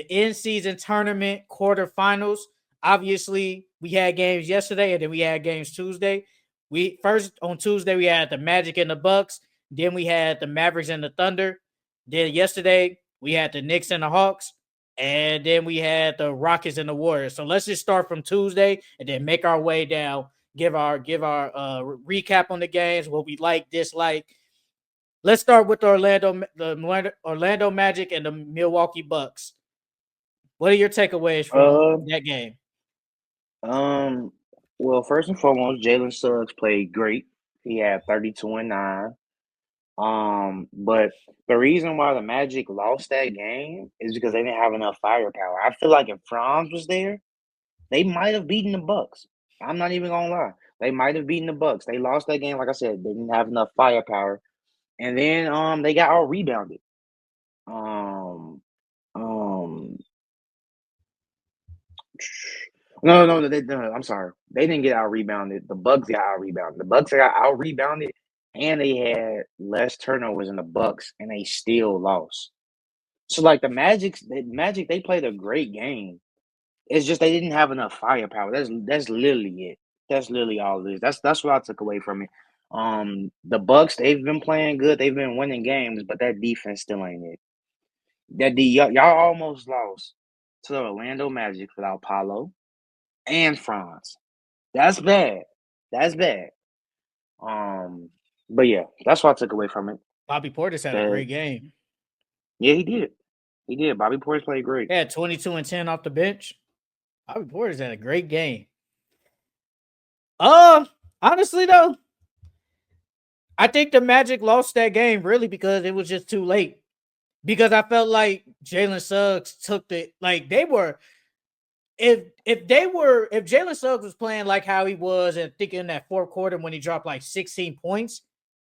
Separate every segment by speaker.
Speaker 1: in-season tournament quarterfinals. Obviously, we had games yesterday, and then we had games Tuesday. We first on Tuesday we had the Magic and the Bucks. Then we had the Mavericks and the Thunder. Then yesterday we had the Knicks and the Hawks, and then we had the Rockets and the Warriors. So let's just start from Tuesday and then make our way down. Give our recap on the games, what we like, dislike. Let's start with the Orlando Magic and the Milwaukee Bucks. What are your takeaways from
Speaker 2: Uh,
Speaker 1: that game?
Speaker 2: um. Well, first and foremost, Jalen Suggs played great. He had 32 and 9. But the reason why the Magic lost that game is because they didn't have enough firepower. I feel like if Franz was there, they might have beaten the Bucks. I'm not even gonna lie. They might have beaten the Bucks. They lost that game, like I said, they didn't have enough firepower. And then they got all rebounded. Um um no, I'm sorry. They didn't get out rebounded. The Bucks got out rebounded. The Bucks got out rebounded and they had less turnovers than the Bucks and they still lost. So like the Magic, they played a great game. It's just they didn't have enough firepower. That's literally it. That's literally all it is. That's what I took away from it. The Bucks, they've been playing good. They've been winning games, but that defense still ain't it. Y'all almost lost to the Orlando Magic without Paulo and Franz. That's bad. That's bad. Um, but yeah, that's what I took away from it.
Speaker 1: Bobby Portis had a
Speaker 2: That
Speaker 1: great game.
Speaker 2: yeah, he did. He did. Bobby Portis played great.
Speaker 1: He had 22 and 10 off the bench. Bobby Portis had a great game. Uh, Honestly though, I think the Magic lost that game really because it was just too late. Because I felt like Jalen Suggs took the like they were if Jalen Suggs was playing like how he was and thinking in that fourth quarter when he dropped like 16 points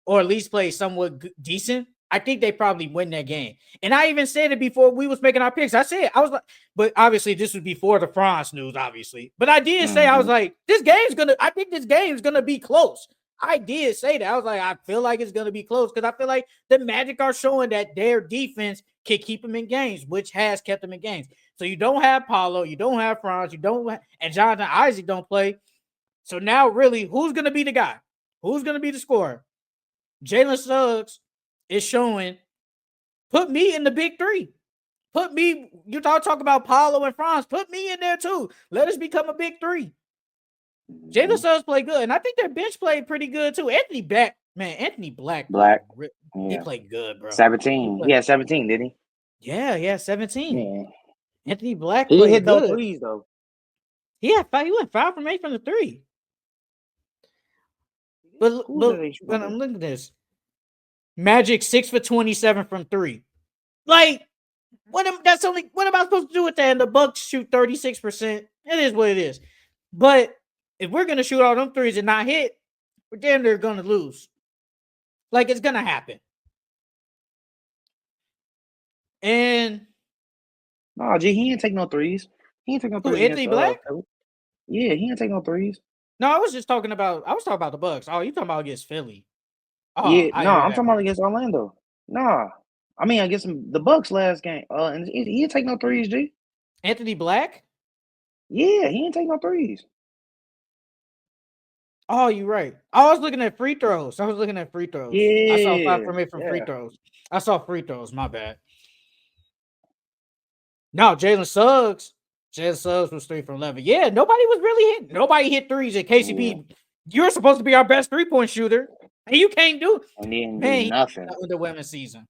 Speaker 1: or at least played somewhat decent, I think they probably win that game. And I even said it before we was making our picks. I was like, but obviously this was before the France news, obviously. But I did say I was
Speaker 2: Hmm.
Speaker 1: like, I think this game's gonna be close. I did say that. I was like, I feel like it's gonna be close because I feel like the Magic are showing that their defense can keep them in games, which has kept them in games. So you don't have Paulo, you don't have Franz, and Jonathan Isaac don't play. So now, really, who's gonna be the guy? Who's gonna be the scorer? Jalen Suggs is showing. Put me in the big three. Put me. You talk about Paulo and Franz. Put me in there too. Let us become a big three. Jalen
Speaker 2: Hmm.
Speaker 1: Suggs played good, and I think their bench played pretty good too. Anthony Black played.
Speaker 2: Black.
Speaker 1: He
Speaker 2: Yeah.
Speaker 1: played good, bro. He
Speaker 2: 17. He
Speaker 1: played.
Speaker 2: had 17, didn't he?
Speaker 1: Yeah, 17.
Speaker 2: Yeah.
Speaker 1: Anthony Black
Speaker 2: He didn't
Speaker 1: played
Speaker 2: hit no
Speaker 1: good.
Speaker 2: threes though.
Speaker 1: He had five. He went 5 from 8 from the three.
Speaker 2: Who was
Speaker 1: But
Speaker 2: that they
Speaker 1: when I'm
Speaker 2: started?
Speaker 1: looking at this, Magic 6 for 27 from three. Like what am I supposed to do with that? And the Bucks shoot 36%. It is what it is. But if we're gonna shoot all them threes and not hit, we're damn near gonna lose. Like it's gonna happen. And
Speaker 2: No, G, he didn't take no threes. He didn't take no
Speaker 1: who,
Speaker 2: threes
Speaker 1: Anthony
Speaker 2: against
Speaker 1: Black?
Speaker 2: Philly. Yeah, he didn't take no threes.
Speaker 1: No, I was talking about the Bucks. Oh, you talking about against Philly. Oh,
Speaker 2: Yeah,
Speaker 1: I
Speaker 2: no,
Speaker 1: hear
Speaker 2: I'm
Speaker 1: that,
Speaker 2: talking
Speaker 1: bro.
Speaker 2: about against Orlando. Nah. I mean against the Bucks last game. And he didn't take no threes, G.
Speaker 1: Anthony Black?
Speaker 2: Yeah, he didn't take no threes.
Speaker 1: Oh, you're right. I was looking at free throws. I was looking at free throws. I saw five
Speaker 2: Yeah,
Speaker 1: from eight from free
Speaker 2: yeah.
Speaker 1: throws. I saw free throws. My bad. No, Jalen Suggs was 3 from 11. Yeah, nobody was really hitting. Nobody hit threes at
Speaker 2: Yeah.
Speaker 1: KCP. You're supposed to be our best 3-point shooter, and you can't do.
Speaker 2: And he didn't do
Speaker 1: Man, he
Speaker 2: nothing.
Speaker 1: with the women's season.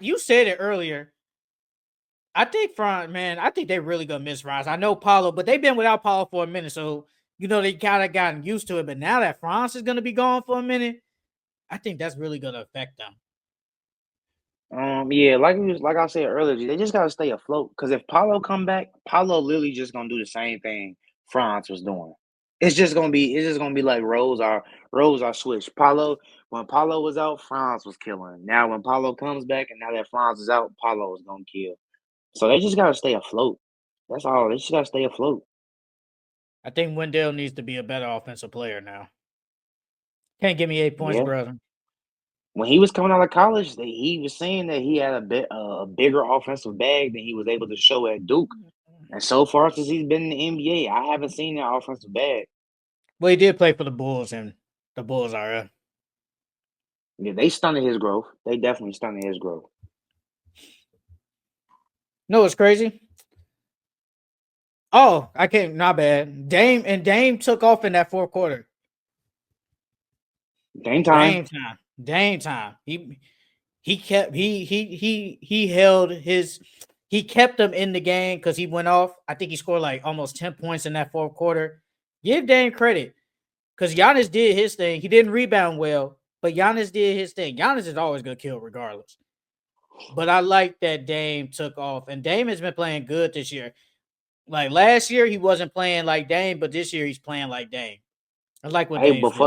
Speaker 1: You said it earlier. I think man, I think they're really gonna miss Franz. I know Paulo, but they've been without Paulo for a minute, so they kind of gotten used to it. But now that Franz is gonna be gone for a minute, I think that's really gonna affect them.
Speaker 2: Yeah, like I said earlier, G, they just gotta stay afloat. Cause if Paulo come back, Paulo literally just gonna do the same thing France was doing. It's just gonna be like roles are switched. When Paulo was out, France was killing. Now when Paulo comes back and now that France is out, Paulo is gonna kill. So they just gotta stay afloat. That's all. They just gotta stay afloat.
Speaker 1: I think Wendell needs to be a better offensive player now. Can't give me 8 points,
Speaker 2: Yeah.
Speaker 1: brother.
Speaker 2: when he was coming out of college, he was saying that he had a bigger offensive bag than he was able to show at Duke. And so far since he's been in the NBA, I haven't seen that offensive bag.
Speaker 1: Well, he did play for the Bulls, and the Bulls are.
Speaker 2: Yeah, they stunted his growth. They definitely stunted his growth.
Speaker 1: No, it's crazy. Oh, I can't. Not bad. Dame took off in that fourth quarter.
Speaker 2: Game time.
Speaker 1: Dame time. He kept he held his he kept them in the game because he went off. I think he scored like almost 10 points in that fourth quarter. Give Dame credit because Giannis did his thing. He didn't rebound well, but Giannis did his thing. Giannis is always gonna kill regardless. But I like that Dame took off, and Dame has been playing good this year. Like last year, he wasn't playing like Dame, but this year he's playing like Dame. I like what
Speaker 2: Hey,
Speaker 1: Dame's been doing.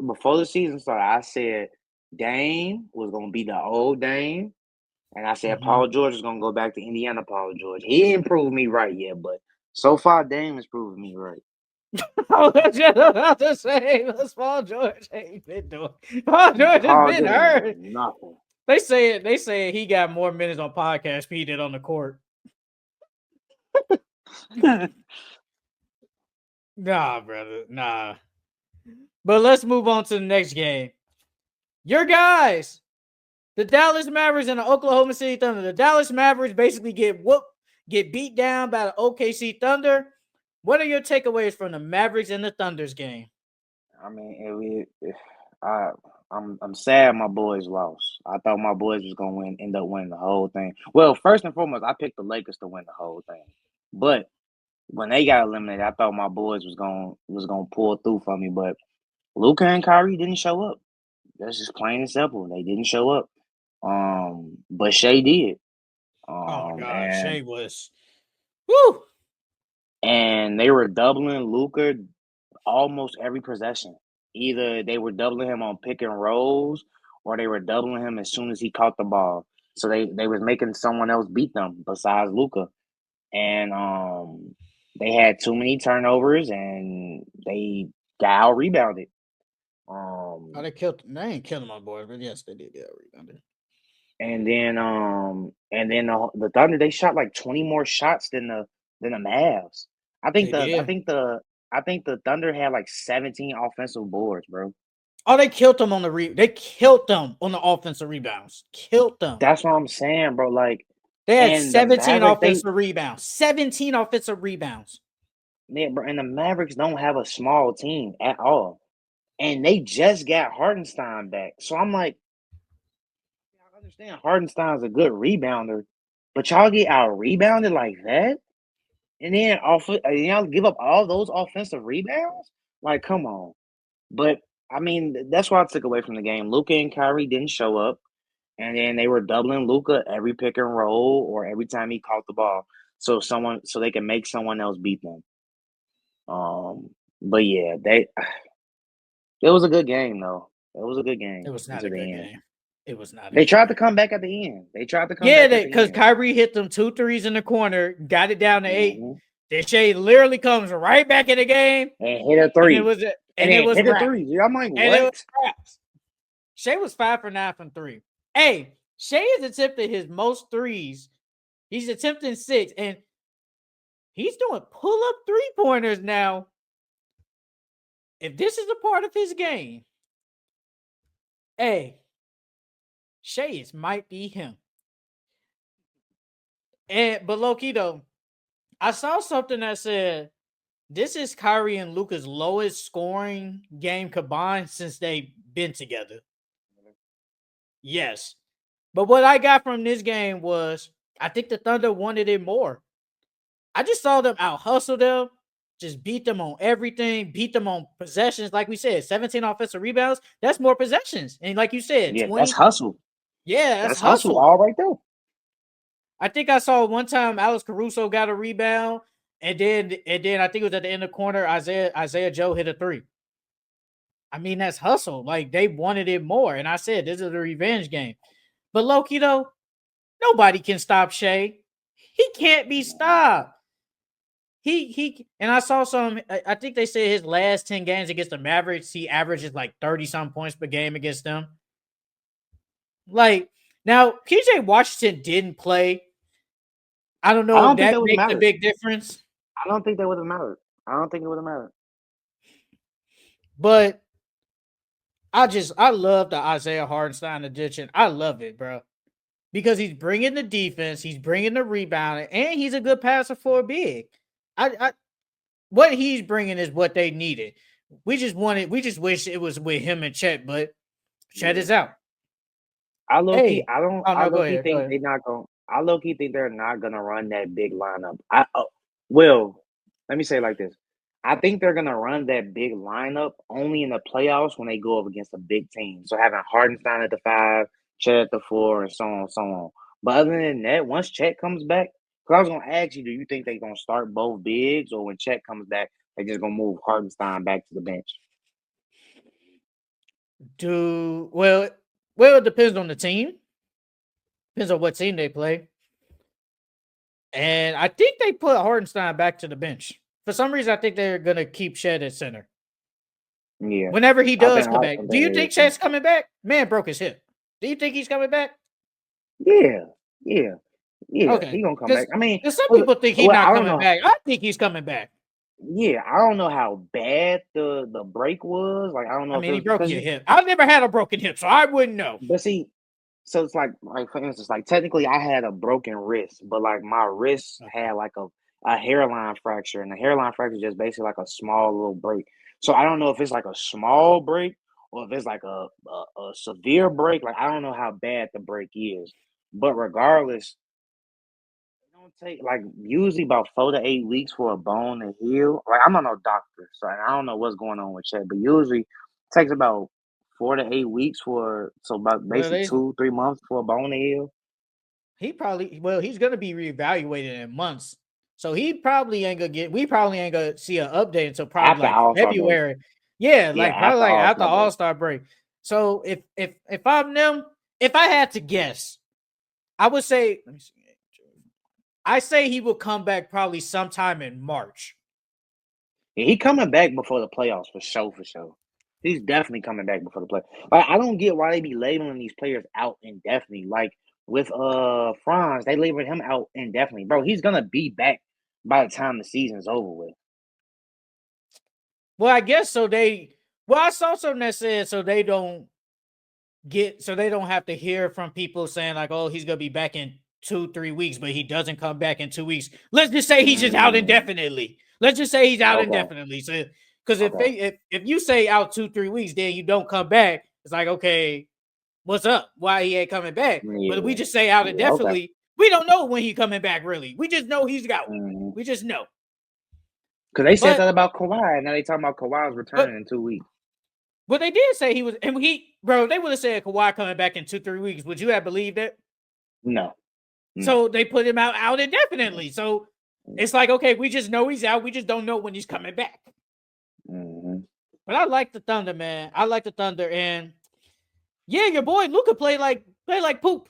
Speaker 2: before the season started, I said Dame was gonna be the old Dame, and I said
Speaker 1: Mm-hmm.
Speaker 2: Paul George is gonna go back to Indiana. Paul George. He ain't proved me right yet, but so far Dame has proven me right.
Speaker 1: I was just about to say, Paul George ain't been doing. Paul George has
Speaker 2: Paul
Speaker 1: been
Speaker 2: George ain't
Speaker 1: hurt.
Speaker 2: doing nothing.
Speaker 1: They say it. They say he got more minutes on podcast than he did on the court. Nah, brother. Nah. But let's move on to the next game. Your guys, the Dallas Mavericks and the Oklahoma City Thunder. The Dallas Mavericks basically get beat down by the OKC Thunder. What are your takeaways from the Mavericks and the Thunder's game?
Speaker 2: I mean, I, I'm sad my boys lost. I thought my boys was gonna end up winning the whole thing. Well, first and foremost, I picked the Lakers to win the whole thing, but when they got eliminated, I thought my boys was gonna pull through for me. But Luka and Kyrie didn't show up. That's just plain and simple. They didn't show up. But Shea did.
Speaker 1: Oh my
Speaker 2: Um,
Speaker 1: God,
Speaker 2: and
Speaker 1: Shea was. Woo!
Speaker 2: and they were doubling Luka almost every possession. Either they were doubling him on pick and rolls, or they were doubling him as soon as he caught the ball. So they was making someone else beat them besides Luka, and they had too many turnovers, and they got out rebounded.
Speaker 1: Oh,
Speaker 2: Um,
Speaker 1: they ain't killing my boys, but yes, they did get rebounded.
Speaker 2: and then the Thunder, they shot like 20 more shots than the Mavs. I think
Speaker 1: They
Speaker 2: the I
Speaker 1: did.
Speaker 2: think the I think the Thunder had like 17 offensive boards, bro.
Speaker 1: Oh, they killed them on they killed them on the offensive rebounds. Killed them.
Speaker 2: That's what I'm saying, bro. Like,
Speaker 1: They had
Speaker 2: and the
Speaker 1: 17
Speaker 2: Mavericks,
Speaker 1: offensive rebounds. 17 offensive rebounds.
Speaker 2: bro, and the Mavericks don't have a small team at all, and they just got Hardenstein back. So I'm like, I understand Hardenstein's a good rebounder, but y'all get out rebounded like that, and then y'all give up all those offensive rebounds. Like, come on. But I mean, that's what I took away from the game. Luka and Kyrie didn't show up. And then they were doubling Luka every pick and roll or every time he caught the ball, so they can make someone else beat them. But yeah, it was a good game though. It was a good
Speaker 1: It
Speaker 2: game
Speaker 1: was not
Speaker 2: until
Speaker 1: a good
Speaker 2: the end.
Speaker 1: game. It was not a
Speaker 2: They
Speaker 1: good
Speaker 2: tried to
Speaker 1: game.
Speaker 2: come back at the end. They tried to come
Speaker 1: Yeah,
Speaker 2: back at
Speaker 1: because
Speaker 2: the end.
Speaker 1: Kyrie hit them 2 threes in the corner, got it down to 8.
Speaker 2: Hmm.
Speaker 1: Then Shea literally comes right back in the game,
Speaker 2: And hit a
Speaker 1: and it
Speaker 2: three.
Speaker 1: was
Speaker 2: And
Speaker 1: and it
Speaker 2: then
Speaker 1: was
Speaker 2: hit a
Speaker 1: wrapped.
Speaker 2: three. Yeah, I'm like,
Speaker 1: And it was
Speaker 2: what?
Speaker 1: wrapped. Shea was 5 for 9 from 3. Hey, Shea has attempted his most threes. He's attempting 6, and he's doing pull-up three-pointers now. If this is a part of his game, hey, Shea might be him. But low key though, I saw something that said this is Kyrie and Luka's lowest scoring game combined since they've been together. Yes. But what I got from this game was I think the Thunder wanted it more. I just saw them out hustle them, just beat them on everything, beat them on possessions. Like we said, 17 offensive rebounds. That's more possessions. And like you said,
Speaker 2: Yeah, that's
Speaker 1: 20.
Speaker 2: hustle.
Speaker 1: Yeah, that's
Speaker 2: That's hustle
Speaker 1: hustle.
Speaker 2: all right there.
Speaker 1: I think I saw one time Alex Caruso got a rebound, and then I think it was at the end of the corner, Isaiah Joe hit a three. I mean, that's hustle. Like they wanted it more. And I said this is a revenge game. But Loki, though, nobody can stop Shea. He can't be stopped. He and I saw some. I think they said his last 10 games against the Mavericks, he averages like 30 some points per game against them. Like now, PJ Washington didn't play. I don't
Speaker 2: I
Speaker 1: know if
Speaker 2: don't think
Speaker 1: that
Speaker 2: that would have
Speaker 1: makes a
Speaker 2: mattered.
Speaker 1: big difference,
Speaker 2: I don't think that would have mattered. I don't think it would have mattered.
Speaker 1: but I love the Isaiah Hardenstein addition. I love it, bro, because he's bringing the defense, he's bringing the rebounding, and he's a good passer for a big. I what he's bringing is what they needed. We just wish it was with him and Chet, but Chet
Speaker 2: Yeah.
Speaker 1: is out.
Speaker 2: I low key,
Speaker 1: Hey,
Speaker 2: I don't.
Speaker 1: oh
Speaker 2: I
Speaker 1: no,
Speaker 2: low
Speaker 1: go
Speaker 2: key
Speaker 1: ahead, go
Speaker 2: think
Speaker 1: ahead.
Speaker 2: they not going. I low key think they're not gonna run that big lineup. Well, let me say it like this. I think they're gonna run that big lineup only in the playoffs when they go up against a big team. So having Hardenstein at the 5, Chet at the 4, and so on, so on. But other than that, once Chet comes back, because I was gonna ask you, do you think they're gonna start both bigs, or when Chet comes back, they just gonna move Hardenstein back to the bench?
Speaker 1: Do well, it depends on the team. Depends on what team they play. And I think they put Hardenstein back to the bench. For some reason, I think they're gonna keep Shed at center.
Speaker 2: Yeah,
Speaker 1: Whenever he
Speaker 2: I think
Speaker 1: does come
Speaker 2: I
Speaker 1: back.
Speaker 2: think
Speaker 1: Do you
Speaker 2: that is
Speaker 1: think
Speaker 2: too.
Speaker 1: Shed's coming back? Man broke his hip. Do you think he's coming back?
Speaker 2: Yeah, yeah, yeah.
Speaker 1: Okay.
Speaker 2: He gonna come back.
Speaker 1: Because
Speaker 2: I mean,
Speaker 1: some
Speaker 2: well,
Speaker 1: people think he's
Speaker 2: well,
Speaker 1: not
Speaker 2: I don't
Speaker 1: coming
Speaker 2: know.
Speaker 1: back. I think he's coming back.
Speaker 2: Yeah, I don't know how bad the break was. Like, I don't
Speaker 1: I
Speaker 2: know if it
Speaker 1: mean, he
Speaker 2: was
Speaker 1: broke
Speaker 2: because
Speaker 1: your hip. I've never had a broken hip, so I wouldn't know.
Speaker 2: but see, so it's like for instance, like technically I had a broken wrist, but like my wrist
Speaker 1: Okay.
Speaker 2: had like a hairline fracture, and the hairline fracture is just basically like a small little break. So I don't know if it's like a small break or if it's like a severe break. Like I don't know how bad the break is, but regardless, it don't take like usually about 4 to 8 weeks for a bone to heal. Like I'm not no doctor, so I don't know what's going on with Chet, but usually it takes about 4 to 8 weeks for so about
Speaker 1: Well,
Speaker 2: basically
Speaker 1: they
Speaker 2: 2 3 months for a bone to heal.
Speaker 1: he's gonna be reevaluated in months. So he probably ain't gonna get we probably ain't gonna see an update until probably
Speaker 2: After
Speaker 1: like
Speaker 2: All Star break.
Speaker 1: February. Yeah,
Speaker 2: Yeah,
Speaker 1: like probably
Speaker 2: after
Speaker 1: like
Speaker 2: All
Speaker 1: after
Speaker 2: Star break.
Speaker 1: All-Star break. So if I'm them, if I had to guess, I would say let me see. I say he will come back probably sometime in March.
Speaker 2: Yeah, he coming back before the playoffs for sure, for sure. He's definitely coming back before the play. Like I don't get why they be labeling these players out indefinitely. Like with Franz, they labeled him out indefinitely. Bro, he's gonna be back by the time the season's over with.
Speaker 1: Well, I guess so well, I saw something that said so they don't have to hear from people saying like, oh, he's gonna be back in 2 3 weeks, but he doesn't come back in 2 weeks. Let's just say he's just out
Speaker 2: Mm,
Speaker 1: indefinitely. Let's just say he's out
Speaker 2: okay,
Speaker 1: indefinitely. So because
Speaker 2: okay.
Speaker 1: if you say out 2 3 weeks, then you don't come back, it's like okay, what's up? Why he ain't coming back? But if we
Speaker 2: Yeah,
Speaker 1: just say out
Speaker 2: yeah, okay.
Speaker 1: indefinitely, we don't know when he coming back. Really, we just know he's out.
Speaker 2: Mm-hmm.
Speaker 1: We just know.
Speaker 2: Because they said
Speaker 1: But
Speaker 2: that about Kawhi, and now they talking about Kawhi's
Speaker 1: but
Speaker 2: returning in 2 weeks.
Speaker 1: but they did say he was, and bro, they would have said Kawhi coming back in 2 3 weeks. Would you have believed it?
Speaker 2: No, no.
Speaker 1: So they put him out indefinitely. So it's like, okay, we just know he's out. We just don't know when he's coming back.
Speaker 2: Mm-hmm.
Speaker 1: But I like the Thunder, man. I like the Thunder, and yeah, your boy Luca play like poop.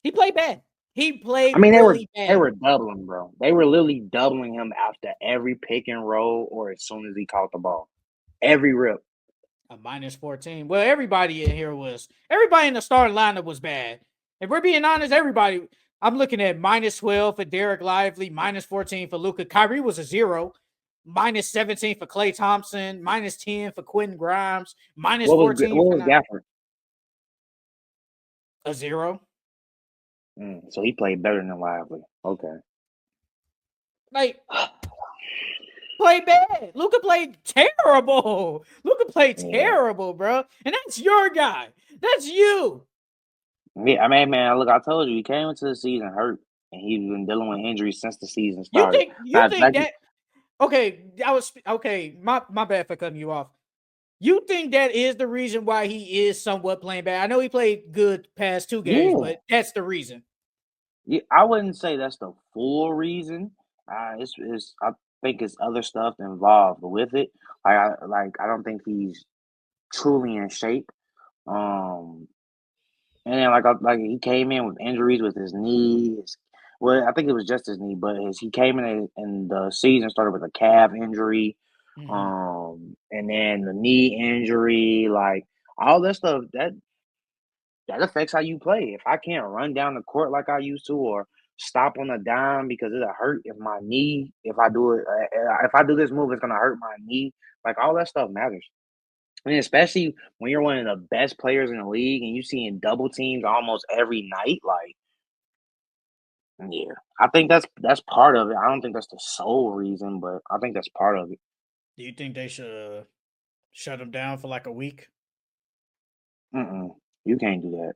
Speaker 1: He played bad. He
Speaker 2: I
Speaker 1: played
Speaker 2: mean,
Speaker 1: really
Speaker 2: they
Speaker 1: bad.
Speaker 2: were doubling, bro. They were literally doubling him after every pick and roll or as soon as he caught the ball. Every rip.
Speaker 1: A -14. Well, everybody in the starting lineup was bad. If we're being honest, everybody. I'm looking at -12 for Derek Lively, -14 for Luca. Kyrie was a zero. -17 for Klay Thompson, -10 for Quentin Grimes, -14
Speaker 2: What
Speaker 1: for
Speaker 2: was Gafford?
Speaker 1: a zero.
Speaker 2: So he played better than Lively. Okay.
Speaker 1: Like, played bad. Luca played terrible. Luca played
Speaker 2: Yeah.
Speaker 1: terrible, bro. And that's your guy. That's you.
Speaker 2: Yeah, I mean, man, look, I told you, he came into the season hurt, and he's been dealing with injuries since the season started.
Speaker 1: You
Speaker 2: Now,
Speaker 1: think
Speaker 2: like,
Speaker 1: that okay, I was okay. My bad for cutting you off. You think that is the reason why he is somewhat playing bad? I know he played good past 2 games,
Speaker 2: yeah,
Speaker 1: but that's the reason.
Speaker 2: yeah, I wouldn't say that's the full reason. I think it's other stuff involved with it. I don't think he's truly in shape. Um, and then like he came in with injuries with his knee. Well, I think it was just his knee, but he came in and the season started with a calf injury,
Speaker 1: Mm-hmm.
Speaker 2: and then the knee injury, like all that stuff. that affects how you play. If I can't run down the court like I used to, or stop on a dime because it'll hurt if my knee, if I do this move, it's gonna hurt my knee. Like all that stuff matters. I mean, especially when you're one of the best players in the league and you seeing double teams almost every night. Like, yeah, I think that's part of it. I don't think that's the sole reason, but I think that's part of it.
Speaker 1: Do you think they should shut him down for like a week?
Speaker 2: You can't do that.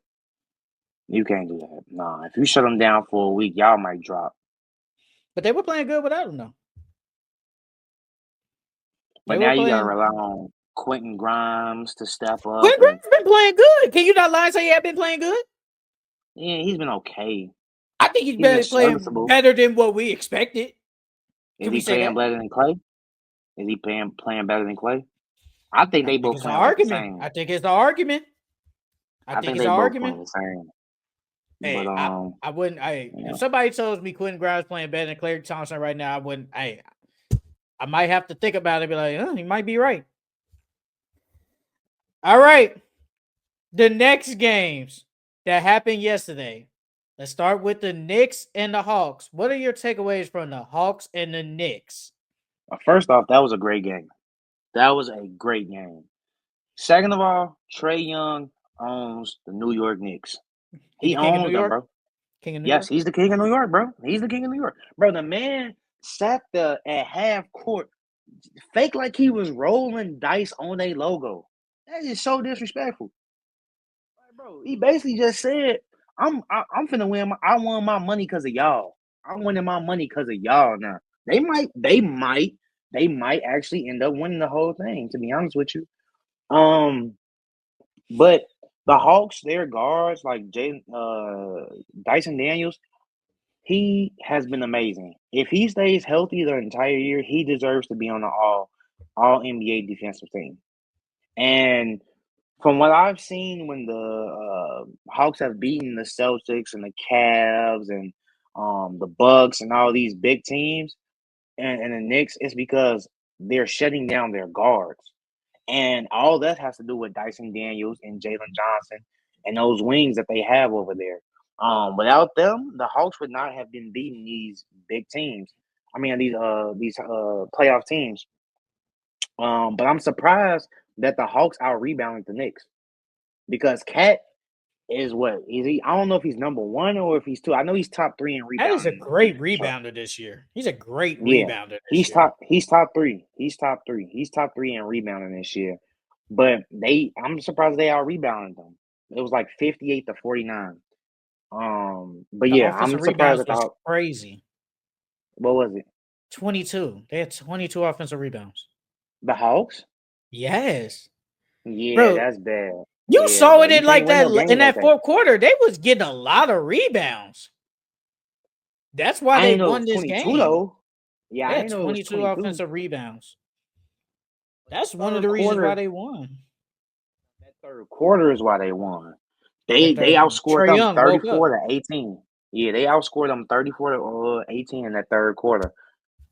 Speaker 2: You can't do that. Nah, if you shut them down for a week, y'all might drop.
Speaker 1: But they were playing good without him, though. They
Speaker 2: But
Speaker 1: were
Speaker 2: now you gotta
Speaker 1: playing.
Speaker 2: rely on Quentin Grimes to step up,
Speaker 1: Quinn
Speaker 2: and
Speaker 1: Grimes been playing good. Can you not lie and say he had been playing good?
Speaker 2: yeah, he's been okay.
Speaker 1: I think he's
Speaker 2: He's been
Speaker 1: been playing
Speaker 2: serviceable.
Speaker 1: better than what we expected.
Speaker 2: Is
Speaker 1: Can we
Speaker 2: he
Speaker 1: say
Speaker 2: playing
Speaker 1: that?
Speaker 2: better than Clay? Is he playing better than Clay? I think
Speaker 1: I
Speaker 2: they
Speaker 1: think
Speaker 2: both
Speaker 1: it's an
Speaker 2: playing like the
Speaker 1: argument.
Speaker 2: same.
Speaker 1: I think it's the argument. I
Speaker 2: I
Speaker 1: think
Speaker 2: think
Speaker 1: it's
Speaker 2: they
Speaker 1: an
Speaker 2: both
Speaker 1: argument.
Speaker 2: playing the same. But
Speaker 1: Hey, I wouldn't. If
Speaker 2: yeah.
Speaker 1: somebody tells me Quentin Grimes playing better than Clay Thompson right now, I wouldn't. I might have to think about it. And be like, he might be right. All right, the next games that happened yesterday. Let's start with the Knicks and the Hawks. What are your takeaways from the Hawks and the Knicks?
Speaker 2: First off, that was a great game. That was a great game. Second of all, Trey Young owns the New York Knicks.
Speaker 1: He
Speaker 2: He
Speaker 1: the king of New
Speaker 2: owns them,
Speaker 1: York.
Speaker 2: bro.
Speaker 1: King of New
Speaker 2: Yes,
Speaker 1: York.
Speaker 2: he's the king of New York, bro. He's the king of New York. Bro, the man sat there at half court, fake like he was rolling dice on a logo. That is so disrespectful. Like, bro, he basically just said, I'm finna win I won my money because of y'all. I'm winning my money because of y'all now. They might actually end up winning the whole thing, to be honest with you. Um, but the Hawks, their guards, like Dyson Daniels, he has been amazing. If he stays healthy the entire year, he deserves to be on the all NBA defensive team. And from what I've seen, when the Hawks have beaten the Celtics and the Cavs and the Bucks and all these big teams and the Knicks, it's because they're shutting down their guards. And all that has to do with Dyson Daniels and Jalen Johnson and those wings that they have over there. Without them, the Hawks would not have been beating these big teams. I mean, these playoff teams. But I'm surprised that the Hawks out rebounded the Knicks because Cat is what is he? I don't know if he's number one or if he's two. I know he's top three in
Speaker 1: That is a
Speaker 2: rebounding
Speaker 1: great
Speaker 2: chart.
Speaker 1: rebounder this year. He's a great
Speaker 2: Yeah,
Speaker 1: rebounder this
Speaker 2: he's
Speaker 1: year.
Speaker 2: top. He's top three. He's top three. He's top three in rebounding this year. But I'm surprised they out rebounded them. It was like 58-49. But
Speaker 1: The
Speaker 2: yeah, I'm
Speaker 1: offensive
Speaker 2: surprised
Speaker 1: rebounds
Speaker 2: at the
Speaker 1: was crazy.
Speaker 2: what was it?
Speaker 1: 22. They had 22 offensive rebounds.
Speaker 2: The Hawks?
Speaker 1: Yes.
Speaker 2: Yeah,
Speaker 1: Bro,
Speaker 2: that's bad.
Speaker 1: you
Speaker 2: Yeah,
Speaker 1: saw
Speaker 2: bro,
Speaker 1: it
Speaker 2: you
Speaker 1: in
Speaker 2: can't
Speaker 1: like
Speaker 2: win
Speaker 1: that
Speaker 2: no games
Speaker 1: in
Speaker 2: like
Speaker 1: that
Speaker 2: that.
Speaker 1: fourth quarter. They was getting a lot of rebounds. That's why
Speaker 2: I
Speaker 1: they
Speaker 2: ain't know it
Speaker 1: won
Speaker 2: was
Speaker 1: this
Speaker 2: 22
Speaker 1: game.
Speaker 2: though. Yeah,
Speaker 1: They
Speaker 2: I
Speaker 1: had
Speaker 2: ain't know it was
Speaker 1: 22
Speaker 2: 22.
Speaker 1: offensive rebounds.
Speaker 2: That
Speaker 1: That's one of
Speaker 2: third
Speaker 1: the reasons why
Speaker 2: quarter,
Speaker 1: they won.
Speaker 2: that third quarter is why they won.
Speaker 1: That
Speaker 2: They
Speaker 1: third
Speaker 2: outscored
Speaker 1: Trey
Speaker 2: them
Speaker 1: Young woke up.
Speaker 2: 34-18. Yeah, they outscored them 34-18 in that third quarter.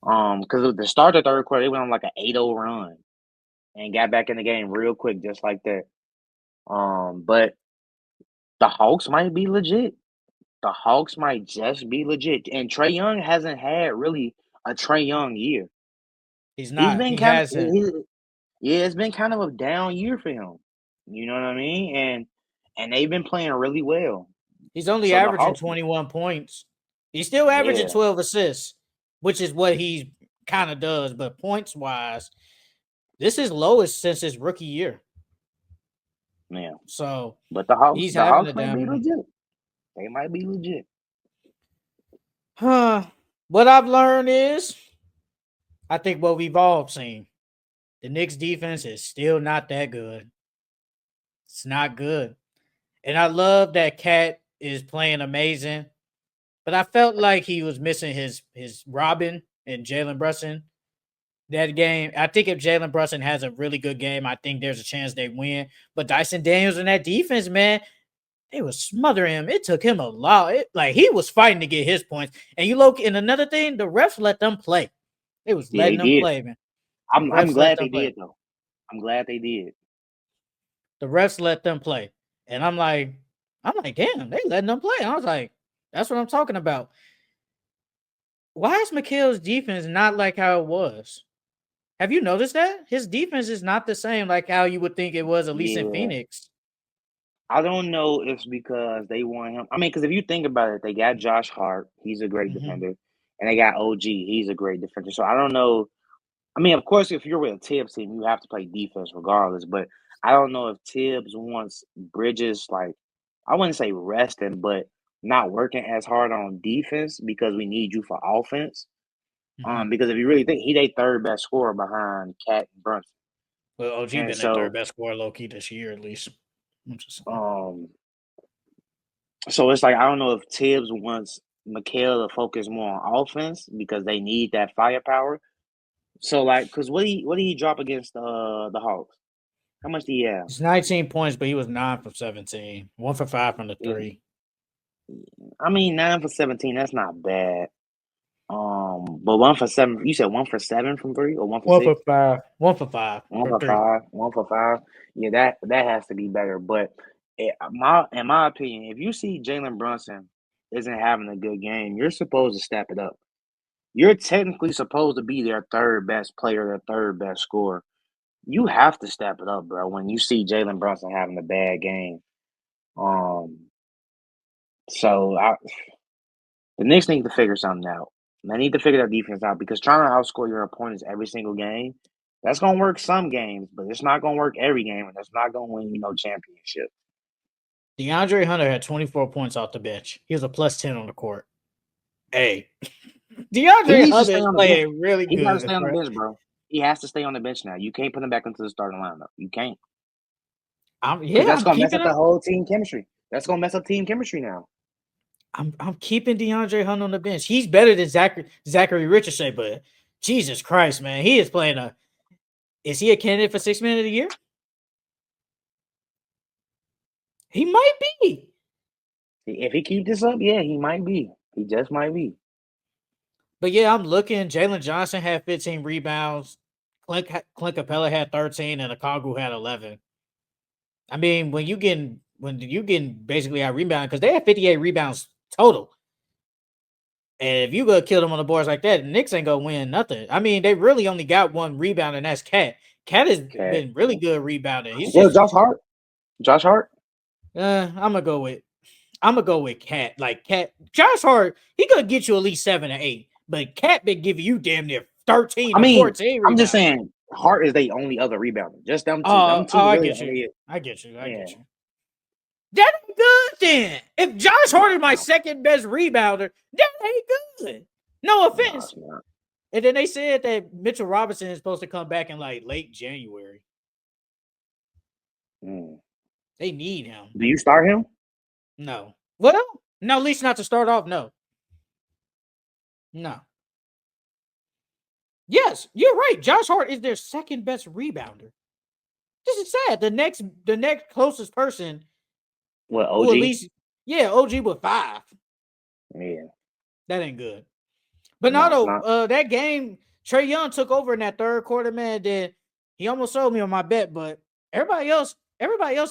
Speaker 2: Because at the start of the third quarter, they went on like an 8-0 run and got back in the game real quick, just like that. But the Hawks might be legit. The Hawks might just be legit. And Trey Young hasn't had really a Trey Young year.
Speaker 1: He's
Speaker 2: He's
Speaker 1: not.
Speaker 2: been
Speaker 1: He
Speaker 2: kind of
Speaker 1: hasn't.
Speaker 2: yeah, it's been kind of a down year for him. You know what I mean? And they've been playing really well.
Speaker 1: He's only
Speaker 2: So the
Speaker 1: averaging
Speaker 2: Hawks,
Speaker 1: 21 points. He's still averaging
Speaker 2: yeah,
Speaker 1: 12 assists, which is what he kind of does. But points wise, this is lowest since his rookie year.
Speaker 2: yeah.
Speaker 1: So
Speaker 2: But
Speaker 1: he's
Speaker 2: The
Speaker 1: having
Speaker 2: Hawks
Speaker 1: a
Speaker 2: might be
Speaker 1: down.
Speaker 2: legit. They might be legit.
Speaker 1: Huh. What I've learned is I think what we've all seen. The Knicks defense is still not that good. It's not good. And I love that Cat is playing amazing. But I felt like he was missing his Robin and Jalen Brunson that game. I think if Jalen Brunson has a really good game, I think there's a chance they win. But Dyson Daniels and that defense, man, they was smothering him. It took him a lot. Like he was fighting to get his points. And you look, and another thing, the refs let them play. They was
Speaker 2: Yeah, they
Speaker 1: letting them
Speaker 2: did.
Speaker 1: play, man. The
Speaker 2: I'm
Speaker 1: refs let
Speaker 2: glad
Speaker 1: them
Speaker 2: they
Speaker 1: play.
Speaker 2: did though. I'm glad they did.
Speaker 1: The refs let them play. And I'm like, I'm like, damn, they letting them play. I was like, that's what I'm talking about. Why is Mikhail's defense not like how it was? Have you noticed that? His defense is not the same like how you would think it was, at least in
Speaker 2: Yeah.
Speaker 1: Phoenix.
Speaker 2: I don't know if it's because they want him. I mean, because if you think about it, they got Josh Hart. He's a great
Speaker 1: Mm-hmm.
Speaker 2: defender. And they got OG. He's a great defender. So I don't know. I mean, of course, if you're with a Tibbs team, you have to play defense regardless. But I don't know if Tibbs wants Bridges, like, I wouldn't say resting, but not working as hard on defense because we need you for offense.
Speaker 1: Mm-hmm.
Speaker 2: Because if you really think he they third best scorer behind Cat and Brunson.
Speaker 1: Well, OG
Speaker 2: And
Speaker 1: been their third
Speaker 2: so
Speaker 1: best scorer low key this year, at least. I'm just saying.
Speaker 2: um so it's like I don't know if Tibbs wants Mikhail to focus more on offense because they need that firepower. So like cause what did he drop against the Hawks? How much did he have?
Speaker 1: It's 19 points, but he was 9 from 17. 1 for 5 from the
Speaker 2: Yeah,
Speaker 1: three.
Speaker 2: I mean 9 for 17, that's not bad. But 1 for 7, you said 1 for 7 from three or
Speaker 1: 1 for1
Speaker 2: for 6?
Speaker 1: 5. 1 for 5
Speaker 2: One
Speaker 1: from
Speaker 2: for
Speaker 1: three.
Speaker 2: five, 1 for 5. Yeah, that has to be better. But in my opinion, if you see Jalen Brunson isn't having a good game, you're supposed to step it up. You're technically supposed to be their third best player, their third best scorer. You have to step it up, bro. When you see Jalen Brunson having a bad game, um, so the Knicks need to figure something out. They need to figure that defense out because trying to outscore your opponents every single game, that's gonna work some games, but it's not gonna work every game, and that's not gonna win you no championship.
Speaker 1: DeAndre Hunter had 24 points off the bench. He was a plus 10 on the court. Hey,
Speaker 2: He
Speaker 1: DeAndre
Speaker 2: needs to
Speaker 1: Hunter
Speaker 2: stay
Speaker 1: is
Speaker 2: on the bench.
Speaker 1: playing really
Speaker 2: He got to
Speaker 1: good,
Speaker 2: stay on the
Speaker 1: bro.
Speaker 2: bench, bro. He has to stay on the bench now. You can't put him back into the starting lineup. You can't because that's
Speaker 1: I'm
Speaker 2: gonna mess
Speaker 1: keeping
Speaker 2: up the
Speaker 1: him.
Speaker 2: whole team chemistry. That's gonna mess up team chemistry now.
Speaker 1: I'm keeping DeAndre Hunter on the bench. He's better than Zachary Richardson, but Jesus Christ, man, he is playing a. Is he a candidate for 6 man of the year? He might be.
Speaker 2: If he keeps this up, yeah, he might be. He just might be.
Speaker 1: But yeah, I'm looking. Jalen Johnson had 15 rebounds. Clint Capella had 13, and Okongwu had 11. I mean, when you getting basically out rebounded because they had 58 rebounds total. And if you go kill them on the boards like that, the Knicks ain't gonna win nothing. I mean, they really only got one rebound, and that's Cat. Cat has
Speaker 2: Okay.
Speaker 1: been really good rebounding. He's
Speaker 2: Well,
Speaker 1: just
Speaker 2: Josh Hart. Josh Hart.
Speaker 1: I'm gonna go with Cat. Like Cat, Josh Hart, he could get you at least 7 or 8, but Cat been giving you damn near 13
Speaker 2: I
Speaker 1: or
Speaker 2: mean,
Speaker 1: 14
Speaker 2: I'm just
Speaker 1: rebounds.
Speaker 2: saying, Hart is the only other rebounder. Just them two.
Speaker 1: Oh,
Speaker 2: Them two
Speaker 1: I
Speaker 2: really
Speaker 1: get you.
Speaker 2: only.
Speaker 1: I get you. I
Speaker 2: Yeah.
Speaker 1: get you. That ain't good then. If Josh Hart is my
Speaker 2: No,
Speaker 1: second best rebounder, that ain't good. No
Speaker 2: no,
Speaker 1: offense.
Speaker 2: it's not.
Speaker 1: And then they said that Mitchell Robinson is supposed to come back in like late January.
Speaker 2: Mm.
Speaker 1: They need him.
Speaker 2: Do you start him?
Speaker 1: No. Well, no, at least not to start off. No. No. Yes, you're right. Josh Hart is their second best rebounder. This is sad. The next closest person
Speaker 2: What,
Speaker 1: who at
Speaker 2: OG?
Speaker 1: least, yeah, OG with 5.
Speaker 2: Yeah.
Speaker 1: That ain't good. But
Speaker 2: No, it's
Speaker 1: no,
Speaker 2: not.
Speaker 1: that game, Trey Young took over in that third quarter, man. Then he almost sold me on my bet, but everybody else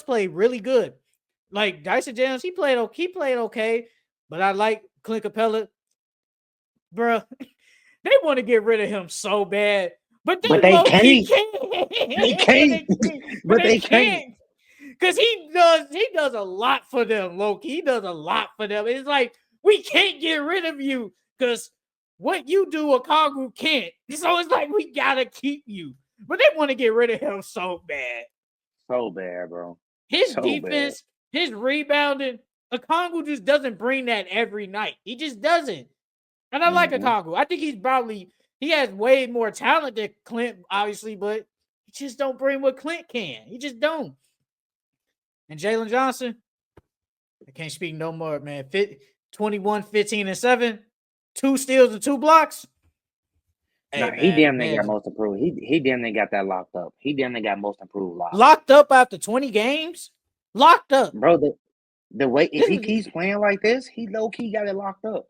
Speaker 1: played really good. Like Dyson Jones, he played okay, but I like Clint Capella, bro. They want to get rid of him so bad, but they
Speaker 2: But they
Speaker 1: low key
Speaker 2: can't.
Speaker 1: can't.
Speaker 2: They
Speaker 1: but
Speaker 2: can't.
Speaker 1: they can't. But
Speaker 2: But
Speaker 1: they
Speaker 2: they can't.
Speaker 1: can't because he does a lot for them, low key. He does a lot for them. It's like we can't get rid of you because what you do, Okongwu can't. So it's like we gotta keep you, but they want to get rid of him so bad.
Speaker 2: So bad, bro.
Speaker 1: His
Speaker 2: So bad.
Speaker 1: defense, his rebounding, Okongwu just doesn't bring that every night. He just doesn't. And I like
Speaker 2: Hmm.
Speaker 1: Okongwu. I think he has way more talent than Clint, obviously, but he just don't bring what Clint can. He just don't. And Jalen Johnson, I can't speak no more, man. 21, 15, and 7, 2 steals and 2 blocks. Hey,
Speaker 2: Nah, he
Speaker 1: man, the
Speaker 2: damn near got
Speaker 1: man's
Speaker 2: most improved. He damn near got that locked up. He damn near got most improved locked.
Speaker 1: locked up after 20 games. Locked up.
Speaker 2: Bro, the way if
Speaker 1: This
Speaker 2: he
Speaker 1: is,
Speaker 2: keeps playing like this, he low key got it locked up.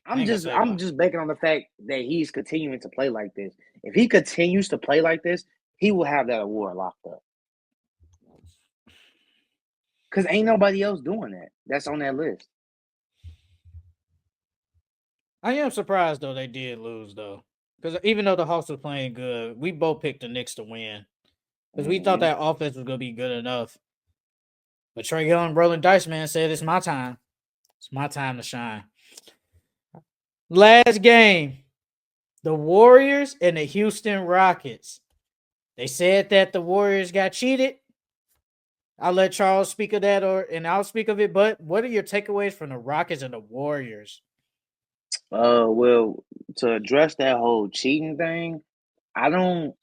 Speaker 1: I ain't gonna say
Speaker 2: I'm
Speaker 1: lock.
Speaker 2: just banking on the fact that he's continuing to play like this. If he continues to play like this, he will have that award locked up. Because ain't nobody else doing that. That's on that list.
Speaker 1: I am surprised though they did lose though, because even though the Hawks were playing good, we both picked the Knicks to win because we thought
Speaker 2: Mm-hmm.
Speaker 1: that offense was gonna be good enough. But Trey Young, rolling dice man, said it's my time. It's my time to shine. Last game, the Warriors and the Houston Rockets. They said that the Warriors got cheated. I'll let Charles speak of that, and I'll speak of it. But what are your takeaways from the Rockets and the Warriors?
Speaker 2: Well, to address that whole cheating thing, I don't.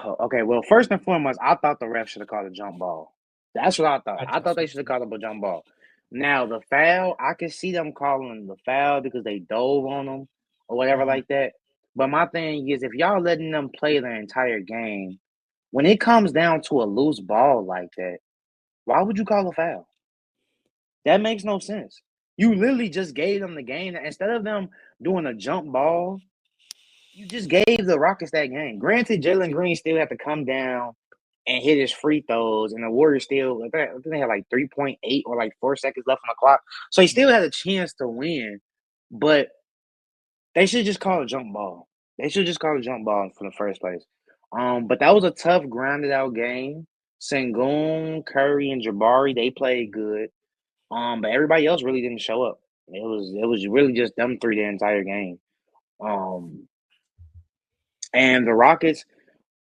Speaker 2: Okay, well, first and foremost, I thought the ref should have called a jump ball. That's what I thought.
Speaker 1: I
Speaker 2: I
Speaker 1: think
Speaker 2: thought
Speaker 1: so
Speaker 2: they should have
Speaker 1: too.
Speaker 2: called up a jump ball. Now the foul, I can see them calling the foul because they dove on them or whatever
Speaker 1: Mhm.
Speaker 2: like that. But my thing is, if y'all letting them play their entire game, when it comes down to a loose ball like that, why would you call a foul? That makes no sense. You literally just gave them the game. Instead of them doing a jump ball, you just gave the Rockets that game. Granted, Jalen Green still had to come down and hit his free throws, and the Warriors still, I think they had like 3.8 or like 4 seconds left on the clock. So he still
Speaker 1: Mhm.
Speaker 2: had a chance to win, but they should just call a jump ball. They should just call a jump ball for the first place. But that was a tough, grounded out game. Sengun, Curry, and Jabari, they played good. But everybody else really didn't show up. It was really just them three the entire game. Um, and the Rockets.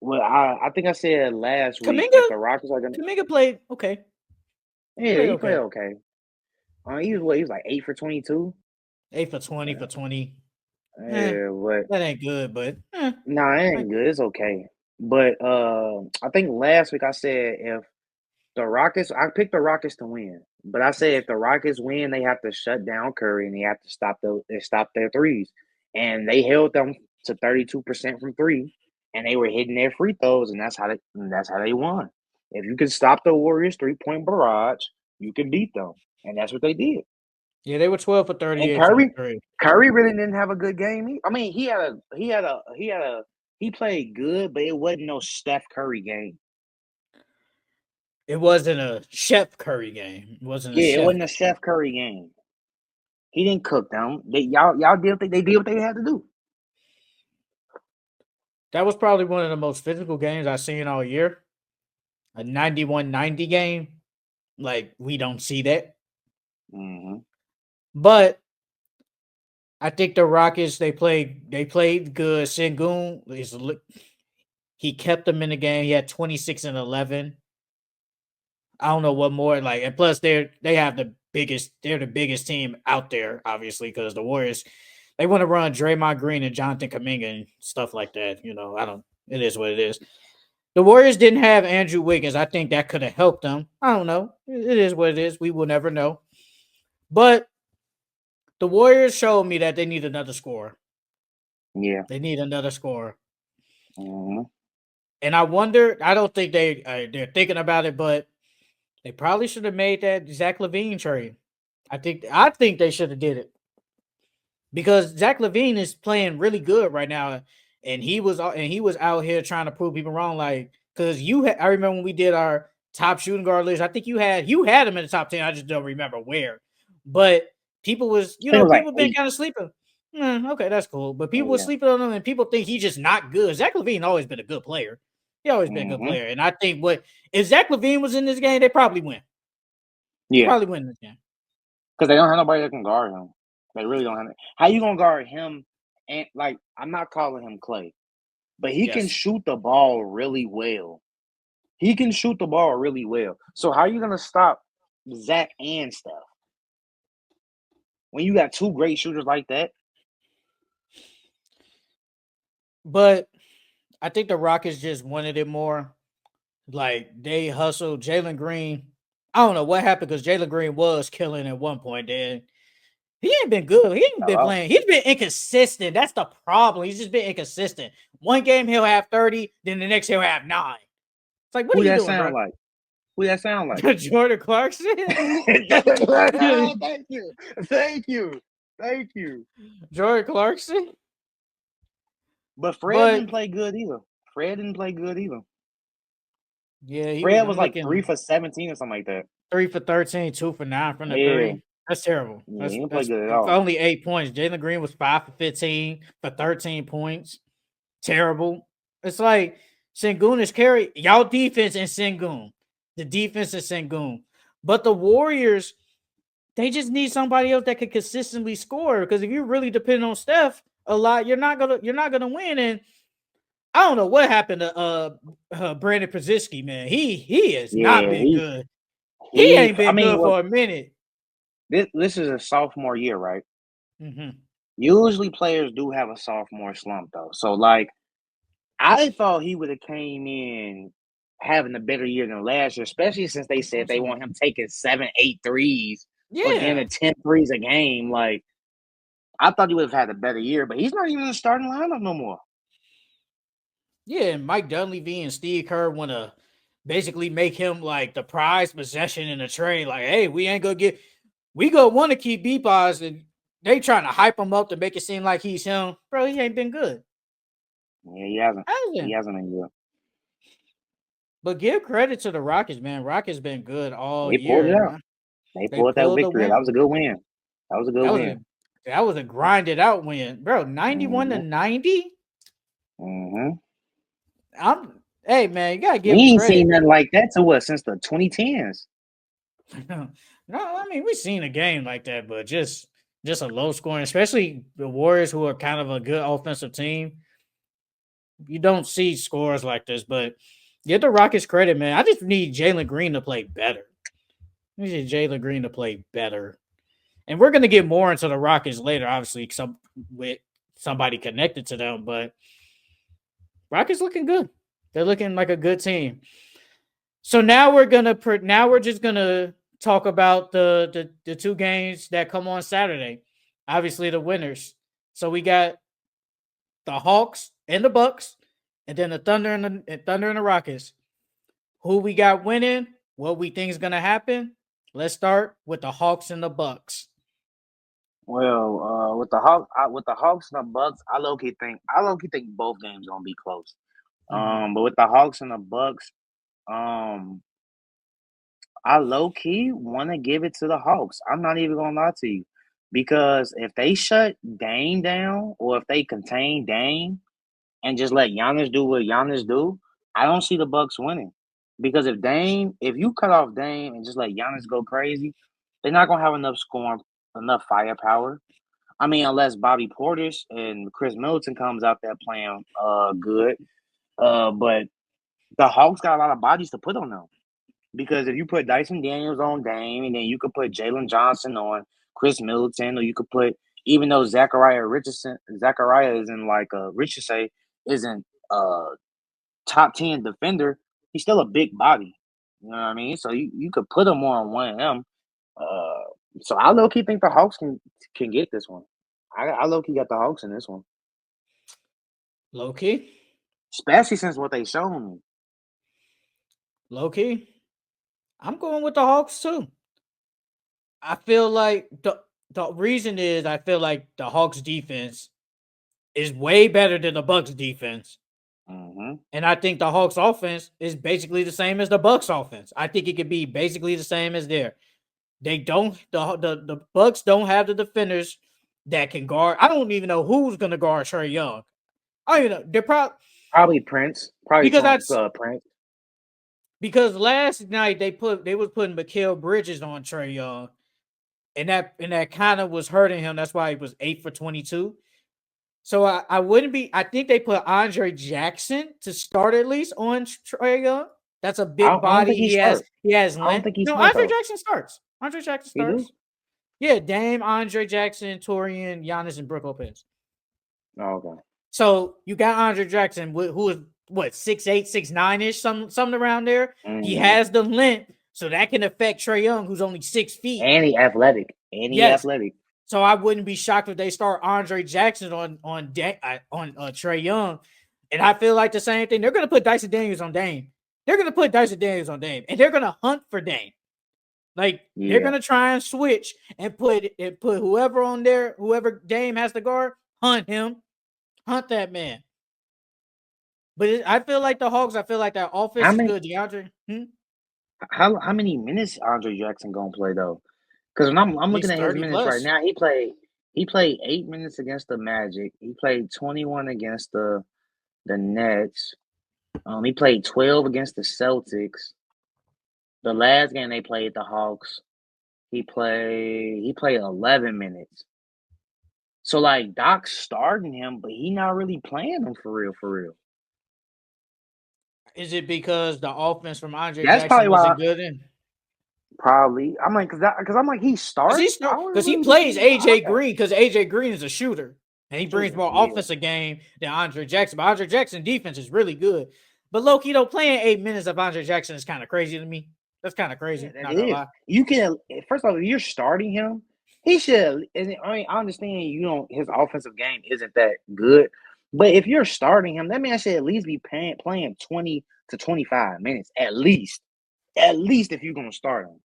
Speaker 2: Well, I think I said last week
Speaker 1: Kaminga,
Speaker 2: if the Rockets are gonna,
Speaker 1: Kaminga played okay.
Speaker 2: yeah,
Speaker 1: Played
Speaker 2: he played
Speaker 1: okay.
Speaker 2: okay. He was what? He was like 8 for 22.
Speaker 1: 8 for 20 for
Speaker 2: Yeah,
Speaker 1: 20. Eh,
Speaker 2: yeah, but
Speaker 1: that ain't good, but
Speaker 2: no, it
Speaker 1: like,
Speaker 2: ain't good. It's okay. But I think last week I said if the Rockets, I picked the Rockets to win, but I said if the Rockets win, they have to shut down Curry and they have to stop their threes, and they held them to 32% from three, and they were hitting their free throws, and that's how they won. If you can stop the Warriors 3-point barrage, you can beat them, and that's what they did.
Speaker 1: yeah, they were 12 for
Speaker 2: And
Speaker 1: 38 from the
Speaker 2: Curry,
Speaker 1: three.
Speaker 2: Curry really didn't have a good game. I mean, he played good, but it wasn't no Steph Curry game.
Speaker 1: It wasn't a Chef Curry game. It wasn't a
Speaker 2: Yeah, it
Speaker 1: Chef.
Speaker 2: wasn't a Steph Curry game. He didn't cook them. Y'all did what they had to do.
Speaker 1: That was probably one of the most physical games I've seen all year. A 91-90 game. Like, we don't see that.
Speaker 2: Hmm.
Speaker 1: But I think the Rockets they played good. Sengun he kept them in the game. He had 26 and 11. I don't know what more like, and plus they're the biggest team out there, obviously, because the Warriors they want to run Draymond Green and Jonathan Kuminga and stuff like that. I don't. It is what it is. The Warriors didn't have Andrew Wiggins. I think that could have helped them. I don't know. It is what it is. We will never know. But the Warriors showed me that they need another scorer.
Speaker 2: Yeah.
Speaker 1: They need another scorer.
Speaker 2: Hmm.
Speaker 1: And I wonder. I don't think they're thinking about it, but they probably should have made that Zach LaVine trade. I think they should have did it because Zach LaVine is playing really good right now, and he was out here trying to prove people wrong. Like, because I remember when we did our top shooting guard list. I think you had him in the top 10. I just don't remember where, but people was
Speaker 2: I think it was like
Speaker 1: people been
Speaker 2: 8.
Speaker 1: kind of sleeping. Okay, that's cool, but people were
Speaker 2: Yeah.
Speaker 1: sleeping on him, and people think he's just not good. Zach LaVine always been a good player. He always been a good
Speaker 2: Hmm.
Speaker 1: player, and I think what if Zach LaVine was in this game, they probably win.
Speaker 2: Yeah.
Speaker 1: Probably win this game.
Speaker 2: Because they don't have nobody that can guard him. They really don't have. How you gonna guard him? And like, I'm not calling him Clay, but he can
Speaker 1: Yes.
Speaker 2: shoot the ball really well. He can shoot the ball really well. So how are you gonna stop Zach and Steph when you got two great shooters like that?
Speaker 1: But I think the Rockets just wanted it more. Like they hustled Jalen Green. I don't know what happened because Jalen Green was killing at one point. Then he ain't been good. He ain't been
Speaker 2: Hello.
Speaker 1: playing. He's been inconsistent. That's the problem. He's just been inconsistent. One game he'll have 30, then the next he'll have 9. It's like, what are
Speaker 2: Who
Speaker 1: you
Speaker 2: that
Speaker 1: doing,
Speaker 2: sound
Speaker 1: bro?
Speaker 2: like? Who that sound like?
Speaker 1: Jordan Clarkson.
Speaker 2: Thank you. Thank you. Thank you.
Speaker 1: Jordan Clarkson.
Speaker 2: But Fred
Speaker 1: But
Speaker 2: didn't play good either. Fred didn't play good either.
Speaker 1: Yeah,
Speaker 2: Fred was
Speaker 1: I'm
Speaker 2: like 3
Speaker 1: looking
Speaker 2: for 17 or something like that.
Speaker 1: 3 for 13, 2 for 9 from the
Speaker 2: Yeah,
Speaker 1: three. That's terrible.
Speaker 2: yeah, he
Speaker 1: That's
Speaker 2: didn't play
Speaker 1: that's
Speaker 2: good at
Speaker 1: for
Speaker 2: all.
Speaker 1: only 8 points. Jalen Green was 5 for 15 for 13 points. Terrible. It's like Sengun is carry y'all defense and Sengun. The defense is Sengun. But the Warriors, they just need somebody else that can consistently score. Because if you really depend on Steph a lot, you're not gonna win. And I don't know what happened to Brandon Pozicki, man. He has not
Speaker 2: Yeah,
Speaker 1: been good. He
Speaker 2: he.
Speaker 1: ain't
Speaker 2: I
Speaker 1: been
Speaker 2: mean,
Speaker 1: good
Speaker 2: well,
Speaker 1: for a minute.
Speaker 2: this is a sophomore year, right?
Speaker 1: Hmm.
Speaker 2: Usually players do have a sophomore slump though. So like I thought he would have came in having a better year than last year, especially since they
Speaker 1: That's what
Speaker 2: said
Speaker 1: I'm
Speaker 2: they
Speaker 1: saying.
Speaker 2: want him taking 7, 8 threes or damn
Speaker 1: Yeah.
Speaker 2: it 10 threes a game. Like I thought he would have had a better year, but he's not even in the starting lineup no more.
Speaker 1: Yeah, and Mike Dunleavy and Steve Kerr want to basically make him like the prized possession in the trade. Like, hey, we ain't gonna get, we gonna want to keep Beepos, and they trying to hype him up to make it seem like he's him. Bro, he ain't been good.
Speaker 2: Yeah, he hasn't. He
Speaker 1: Hasn't.
Speaker 2: hasn't been good.
Speaker 1: But give credit to the Rockets, man. Rockets been good all
Speaker 2: They pulled
Speaker 1: year,
Speaker 2: it out.
Speaker 1: man.
Speaker 2: They
Speaker 1: They
Speaker 2: pulled that
Speaker 1: pulled the
Speaker 2: victory. That
Speaker 1: win.
Speaker 2: was a good win. That was a good
Speaker 1: That was a
Speaker 2: win.
Speaker 1: that was a grinded out win, bro. 91 to
Speaker 2: Mm-hmm.
Speaker 1: 90.
Speaker 2: Mm-hmm.
Speaker 1: Hey man, you gotta
Speaker 2: We
Speaker 1: give him
Speaker 2: ain't seen
Speaker 1: credit.
Speaker 2: nothing like that to what since the 2010s.
Speaker 1: No, I mean we've seen a game like that, but just a low scoring, especially the Warriors, who are kind of a good offensive team. You don't see scores like this, but give the Rockets credit, man. I just need Jalen Green to play better. I need Jalen Green to play better, and we're gonna get more into the Rockets later, obviously, some with somebody connected to them. But Rockets looking good. They're looking like a good team. So now we're just gonna talk about the two games that come on Saturday. Obviously the winners. So we got the Hawks and the Bucks, and then the Thunder and the Rockets. Who we got winning? What we think is gonna happen? Let's start with the Hawks and the Bucks.
Speaker 2: Well, with the Hawks and the Bucks, I low key think both games gonna be close.
Speaker 1: Mm-hmm.
Speaker 2: But with the Hawks and the Bucks, um, I low key want to give it to the Hawks. I'm not even gonna lie to you, because if they shut Dame down or if they contain Dame and just let Giannis do what Giannis do, I don't see the Bucks winning. Because if you cut off Dame and just let Giannis go crazy, they're not gonna have enough scoring, enough firepower. I mean, unless Bobby Portis and Chris Middleton comes out there playing good. But the Hawks got a lot of bodies to put on them. Because if you put Dyson Daniels on Dame, and then you could put Jalen Johnson on Chris Middleton, or you could put, even though Zachariah isn't like Richardson isn't a top 10 defender, he's still a big body. You know what I mean? So you could put him more on one of them. Uh, so I low key think the Hawks can get this one. I low key got the Hawks in this one,
Speaker 1: Low key.
Speaker 2: especially since what they shown me.
Speaker 1: Low key. I'm going with the Hawks too. I feel like the reason is I feel like the Hawks defense is way better than the Bucks defense.
Speaker 2: Hmm.
Speaker 1: And I think the Hawks offense is basically the same as the Bucks offense. I think it could be basically the same as there. They don't the Bucks don't have the defenders that can guard. I don't even know who's gonna guard Trey Young. I don't even know. They're probably
Speaker 2: Probably Prince. Probably
Speaker 1: because
Speaker 2: Trump.
Speaker 1: that's
Speaker 2: Prince.
Speaker 1: because last night they was putting Mikal Bridges on Trey Young, and that kind of was hurting him. That's why he was 8 for 22. So I wouldn't be. I think they put Andre Jackson to start at least on Trae Young. That's a big
Speaker 2: I don't
Speaker 1: body.
Speaker 2: think he
Speaker 1: He has
Speaker 2: start. I don't
Speaker 1: length.
Speaker 2: think he
Speaker 1: No,
Speaker 2: start
Speaker 1: Andre
Speaker 2: though.
Speaker 1: Jackson starts. Andre Jackson
Speaker 2: He do?
Speaker 1: starts. Yeah, Dame, Andre Jackson, Torian, Giannis, and Brook Lopez.
Speaker 2: Oh, okay.
Speaker 1: So you got Andre Jackson, who is what 6'8", 6'9" ish, something around there. He
Speaker 2: Hmm.
Speaker 1: has the length, so that can affect Trae Young, who's only 6 feet.
Speaker 2: And he athletic. And he
Speaker 1: Yes,
Speaker 2: athletic.
Speaker 1: so I wouldn't be shocked if they start Andre Jackson on Trae Young, and I feel like the same thing. They're going to put Dyson Daniels on Dame. They're going to put Dyson Daniels on Dame, and they're going to hunt for Dame. Like they're
Speaker 2: Yeah.
Speaker 1: going to try and switch and put whoever on there, whoever Dame has to guard, hunt him, hunt that man. But I feel like the Hawks. I feel like that offense
Speaker 2: How
Speaker 1: is
Speaker 2: many
Speaker 1: good. DeAndre,
Speaker 2: how many minutes Andre Jackson gonna play though? Because when I'm
Speaker 1: at
Speaker 2: looking
Speaker 1: least
Speaker 2: at his
Speaker 1: 30
Speaker 2: minutes right
Speaker 1: plus.
Speaker 2: now, he played 8 minutes against the Magic. He played 21 against the Nets. He played 12 against the Celtics. The last game they played the Hawks, he played 11 minutes. So like Doc's starting him, but he not really playing him for real, for real.
Speaker 1: Is it because the offense from Andre
Speaker 2: That's
Speaker 1: Jackson
Speaker 2: probably why
Speaker 1: wasn't good in?
Speaker 2: probably I'm like because I'm like he's starting. I
Speaker 1: Because
Speaker 2: wouldn't
Speaker 1: he
Speaker 2: really be
Speaker 1: plays
Speaker 2: too high.
Speaker 1: AJ Green because AJ Green is a shooter and he brings
Speaker 2: Shooter,
Speaker 1: more
Speaker 2: yeah,
Speaker 1: offensive game than Andre Jackson. But Andre Jackson defense is really good. But low key though, playing 8 minutes of Andre Jackson is kind of crazy to me. That's kind of
Speaker 2: yeah,
Speaker 1: crazy.
Speaker 2: that
Speaker 1: Not gonna
Speaker 2: is.
Speaker 1: lie.
Speaker 2: You can first off, if you're starting him, he should. And I mean, I understand his offensive game isn't that good, but if you're starting him, that man should at least be playing 20 to 25 minutes at least. At least if you're gonna start him.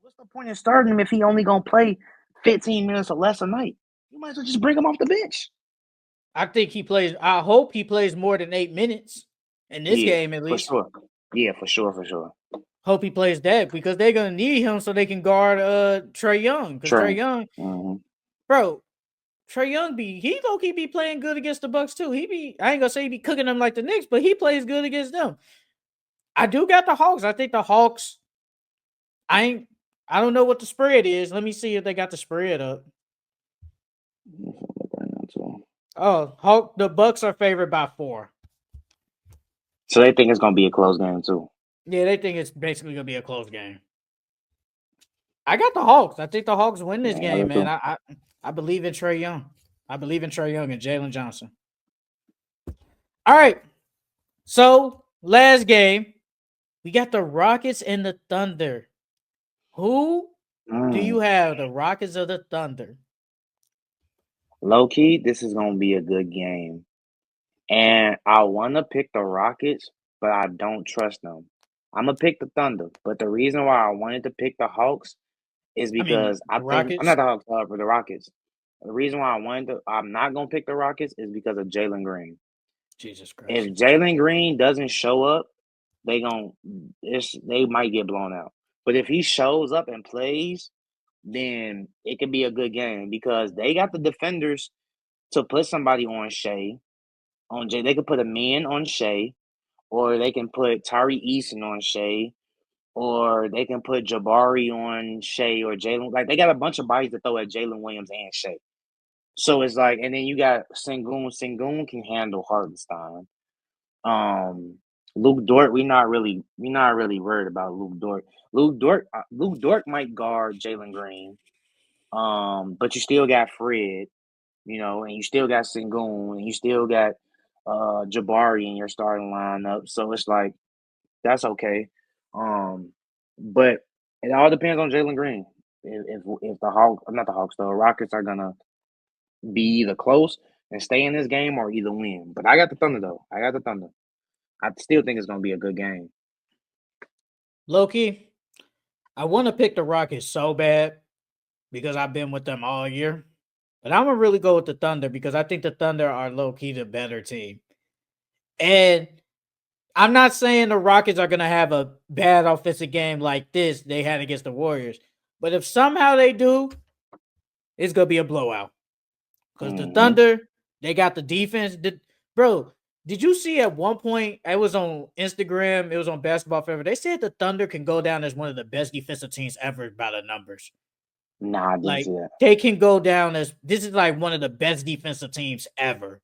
Speaker 2: What's the point in starting him if he only gonna play 15 minutes or less a night? You might as well just bring him off the bench.
Speaker 1: I think he plays. I hope he plays more than 8 minutes in this
Speaker 2: Yeah,
Speaker 1: game at
Speaker 2: for
Speaker 1: least.
Speaker 2: sure. Yeah, for sure, for sure.
Speaker 1: Hope he plays that because they're gonna need him so they can guard Trey Young. Because Trey
Speaker 2: True.
Speaker 1: Young,
Speaker 2: Mm-hmm.
Speaker 1: bro, Trey Young he low key be playing good against the Bucks too. I ain't gonna say he be cooking them like the Knicks, but he plays good against them. I do got the Hawks. I think the Hawks. I ain't. I don't know what the spread is. Let me see if they got the spread up.
Speaker 2: Right now too.
Speaker 1: Oh, Hawk. The Bucks are favored by 4.
Speaker 2: So they think it's gonna be a close game too.
Speaker 1: Yeah, they think it's basically gonna be a close game. I got the Hawks. I think the Hawks win this
Speaker 2: Yeah, I
Speaker 1: game,
Speaker 2: do
Speaker 1: man.
Speaker 2: too.
Speaker 1: I believe in Trey Young. I believe in Trey Young and Jalen Johnson. All right. So last game, we got the Rockets and the Thunder. Who do you
Speaker 2: Mm.
Speaker 1: have? The Rockets or the Thunder?
Speaker 2: Low key, this is gonna be a good game. And I wanna pick the Rockets, but I don't trust them. I'm gonna pick the Thunder, but the reason why I wanted to pick the Hawks is
Speaker 1: I mean,
Speaker 2: because I
Speaker 1: the
Speaker 2: think I'm not
Speaker 1: Rockets.
Speaker 2: the Hawks, for the Rockets. The reason why I'm not gonna pick the Rockets is because of Jalen Green.
Speaker 1: Jesus Christ.
Speaker 2: If Jalen Green doesn't show up, they gon' they might get blown out. But if he shows up and plays, then it could be a good game because they got the defenders to put somebody on Shea. On Jay, they could put a man on Shea, or they can put Tyree Eason on Shea, or they can put Jabari on Shea or Jalen. Like they got a bunch of bodies to throw at Jalen Williams and Shea. So it's like, and then you got Sengun. Sengun can handle Hartenstein. Um, Luke Dort, we not really worried about Luke Dort. Luke Dort might guard Jalen Green. But you still got Fred, and you still got Sengun, and you still got Jabari in your starting lineup. So it's like that's okay. Um, but it all depends on Jalen Green. If the Hawks, not the Hawks, the Rockets are gonna be either close and stay in this game or either win. But I got the Thunder though. I got the Thunder. I still think it's gonna be a good game.
Speaker 1: Loki, I want to pick the Rockets so bad because I've been with them all year. But I'm gonna really go with the Thunder because I think the Thunder are low key the better team. And I'm not saying the Rockets are gonna have a bad offensive game like this they had against the Warriors. But if somehow they do, it's gonna be a blowout. Because the
Speaker 2: Mm-hmm.
Speaker 1: Thunder, they got the defense. Bro, did you see at one point, it was on Instagram, it was on Basketball Forever, they said the Thunder can go down as one of the best defensive teams ever by the numbers.
Speaker 2: Nah, I didn't
Speaker 1: Like,
Speaker 2: see that.
Speaker 1: they can go down as, this is like one of the best defensive teams ever,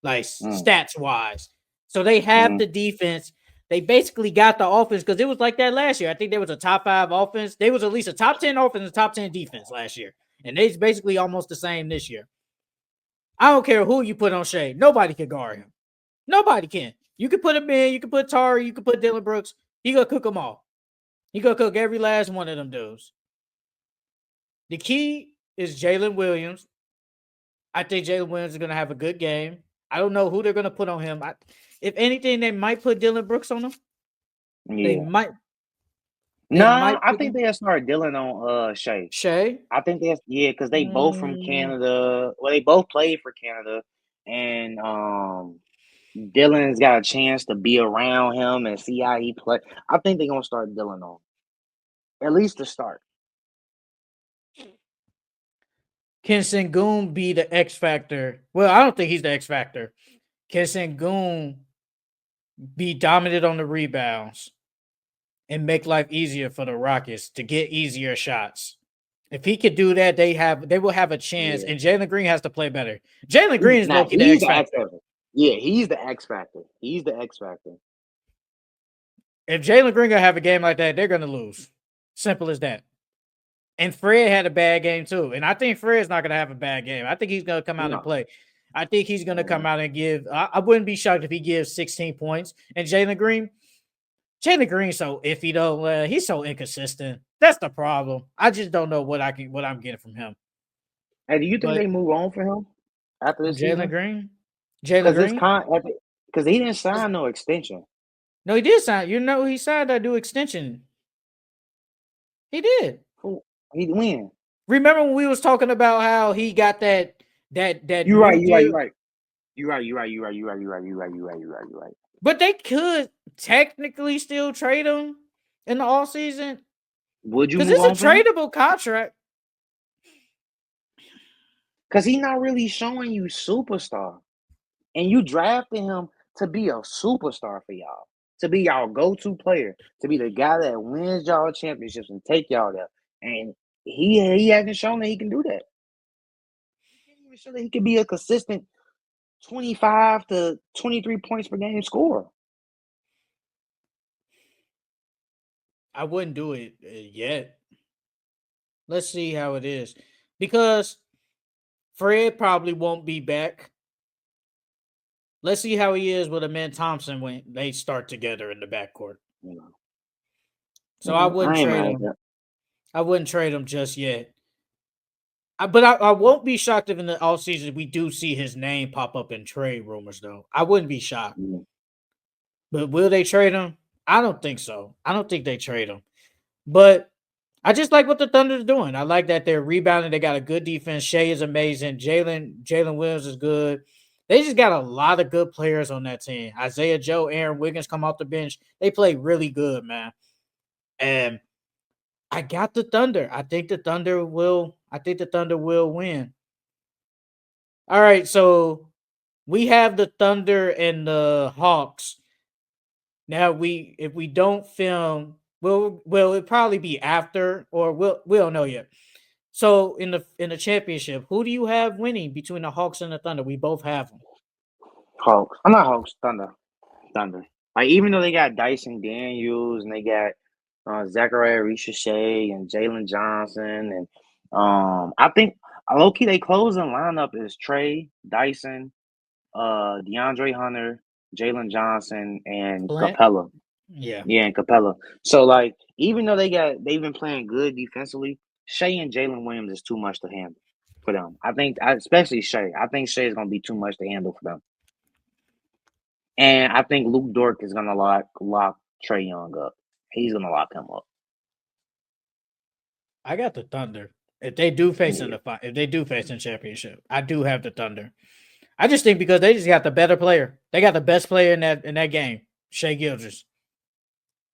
Speaker 1: like
Speaker 2: Mm,
Speaker 1: stats wise. So they have
Speaker 2: mm-hmm.
Speaker 1: the defense. They basically got the offense because it was like that last year. I think there was a top 5 offense. They was at least a top 10 offense and top 10 defense last year. And they's basically almost the same this year. I don't care who you put on Shea. Nobody can guard him. Nobody can. You can put him in. You can put Tari. You can put Dylan Brooks. He gonna cook them all. He gonna cook every last one of them dudes. The key is Jalen Williams. I think Jalen Williams is gonna have a good game. I don't know who they're gonna put on him. If anything, they might put Dylan Brooks on him. They
Speaker 2: Yeah.
Speaker 1: might. They
Speaker 2: Nah,
Speaker 1: might
Speaker 2: I
Speaker 1: put
Speaker 2: think they'll start dealing on Shea.
Speaker 1: Shea.
Speaker 2: I think that's yeah, because they both from
Speaker 1: Mm,
Speaker 2: Canada. Well, they both played for Canada, and Dylan's got a chance to be around him and see how he play. I think they're gonna start Dylan on at least to start.
Speaker 1: Can Sengun be the X factor? Well, I don't think he's the X factor. Can Sengun be dominant on the rebounds and make life easier for the Rockets to get easier shots? If he could do that, they will have a chance.
Speaker 2: Yeah.
Speaker 1: And Jalen Green has to play better. Jalen Green is low key the
Speaker 2: He's
Speaker 1: X
Speaker 2: the X
Speaker 1: factor.
Speaker 2: factor. Yeah, he's the X factor. He's the X factor.
Speaker 1: If Jalen Green gonna have a game like that, they're gonna lose. Simple as that. And Fred had a bad game too. And I think Fred's not gonna have a bad game. I think he's gonna come out and
Speaker 2: No.
Speaker 1: play. I think he's gonna come out and give. I wouldn't be shocked if he gives 16 points. And Jalen Green's so iffy though. He's so inconsistent. That's the problem. I just don't know what I'm getting from him.
Speaker 2: Hey, do you think
Speaker 1: But
Speaker 2: they move on for him after
Speaker 1: from
Speaker 2: this season?
Speaker 1: Jalen
Speaker 2: Because
Speaker 1: Green,
Speaker 2: because he didn't sign no extension.
Speaker 1: no, he did sign. He signed that new extension. He did.
Speaker 2: He win.
Speaker 1: Remember when we was talking about how he got that
Speaker 2: You're
Speaker 1: new
Speaker 2: right.
Speaker 1: deal?
Speaker 2: You're right.
Speaker 1: But they could technically still trade him in the off season
Speaker 2: Would you
Speaker 1: because
Speaker 2: move
Speaker 1: it's a
Speaker 2: on from him?
Speaker 1: tradable contract.
Speaker 2: Because he's not really showing you superstar. And you drafted him to be a superstar for y'all. To be y'all go-to player. To be the guy that wins y'all championships and take y'all there. And he hasn't shown that he can do that. He can't even show that he can be a consistent 25 to 23 points per game scorer.
Speaker 1: I wouldn't do it yet. Let's see how it is because Fred probably won't be back. Let's see how he is with Amen Thompson when they start together in the backcourt.
Speaker 2: You know.
Speaker 1: So I wouldn't
Speaker 2: I ain't
Speaker 1: trade
Speaker 2: mad at
Speaker 1: him.
Speaker 2: that.
Speaker 1: I wouldn't trade him just yet. But I won't be shocked if in the offseason we do see his name pop up in trade rumors, though. I wouldn't be shocked.
Speaker 2: Yeah.
Speaker 1: But will they trade him? I don't think so. I don't think they trade him. But I just like what the Thunder's doing. I like that they're rebounding. They got a good defense. Shea is amazing. Jalen Williams is good. They just got a lot of good players on that team. Isaiah Joe, Aaron Wiggins come off the bench. They play really good, man. And I got the Thunder. I think the Thunder will win. All right, so we have the Thunder and the Hawks. Now if we don't film, will it probably be after or we don't know yet. So in the championship, who do you have winning between the Hawks and the Thunder? We both have them.
Speaker 2: Hawks. I'm not Hawks. Thunder. Like even though they got Dyson Daniels and they got Zachariah Shea and Jalen Johnson and I think low key they closing lineup is Trey, Dyson, DeAndre Hunter, Jalen Johnson, and
Speaker 1: Plant?
Speaker 2: Capella.
Speaker 1: Yeah.
Speaker 2: Yeah, and Capella. So like even though they've been playing good defensively, Shea and Jalen Williams is too much to handle for them. Especially Shea. I think Shea is gonna be too much to handle for them. And I think Luke Dort is gonna lock Trey Young up. He's gonna lock him up.
Speaker 1: I got the Thunder. If they do face
Speaker 2: Yeah.
Speaker 1: if they do face in championship, I do have the Thunder. I just think because they just got the better player. They got the best player in that game, Shea Gilders.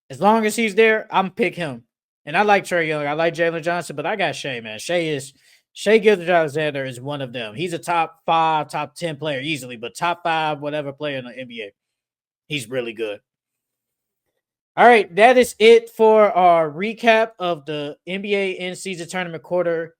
Speaker 1: As long as he's there, I'm pick him. And I like Trey Young. I like Jalen Johnson, but I got Shea, man. Shea Gilders-Alexander is one of them. He's a top 5, top 10 player easily, but top 5, whatever player in the NBA. He's really good. All right, that is it for our recap of the NBA in-season tournament quarterfinals.